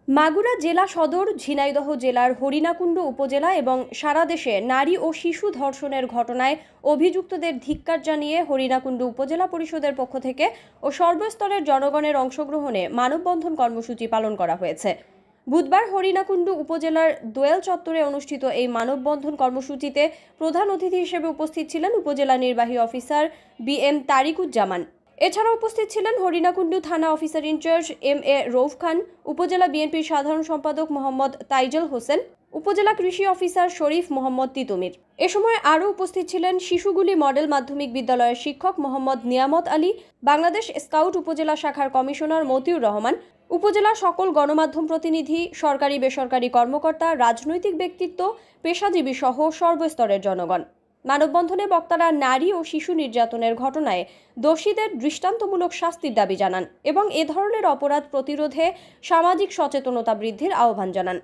মাগুরা জেলা সদর, ঝিনাইদহ জেলার হরিণাকুণ্ডু উপজেলা এবং সারা দেশে নারী ও শিশু ধর্ষণের ঘটনায় অভিযুক্তদের ধিক্কার জানিয়ে হরিণাকুণ্ডু উপজেলা পরিষদের পক্ষ থেকে ও সর্বস্তরের জনগণের অংশগ্রহণে মানববন্ধন কর্মসূচি পালন করা হয়েছে। বুধবার হরিণাকুণ্ডু উপজেলার দোয়েল চত্বরে অনুষ্ঠিত এই মানববন্ধন কর্মসূচিতে প্রধান অতিথি হিসেবে উপস্থিত ছিলেন উপজেলা নির্বাহী অফিসার বি.এম. তারিকুজ্জামান। এছাড়াও উপস্থিত ছিলেন হরিণাকুণ্ডু থানা অফিসার ইনচার্জ এম.এ. রৌফ খান, উপজেলা বিএনপির সাধারণ সম্পাদক মোহাম্মদ তাইজুল হোসেন, উপজেলা কৃষি অফিসার শরীফ মোহাম্মদ তিতুমির। এ সময় আরও উপস্থিত ছিলেন শিশুগুলি মডেল মাধ্যমিক বিদ্যালয়ের শিক্ষক মোহাম্মদ নিয়ামত আলী, বাংলাদেশ স্কাউট উপজেলা শাখার কমিশনার মতিউর রহমান, উপজেলার সকল গণমাধ্যম প্রতিনিধি, সরকারি বেসরকারি কর্মকর্তা, রাজনৈতিক ব্যক্তিত্ব, পেশাজীবী সহ সর্বস্তরের জনগণ। মানববন্ধনে বক্তারা নারী ও শিশু নির্যাতনের ঘটনায় দোষীদের দৃষ্টান্তমূলক শাস্তির দাবি জানান এবং এ ধরনের অপরাধ প্রতিরোধে সামাজিক সচেতনতা বৃদ্ধির আহ্বান জানান।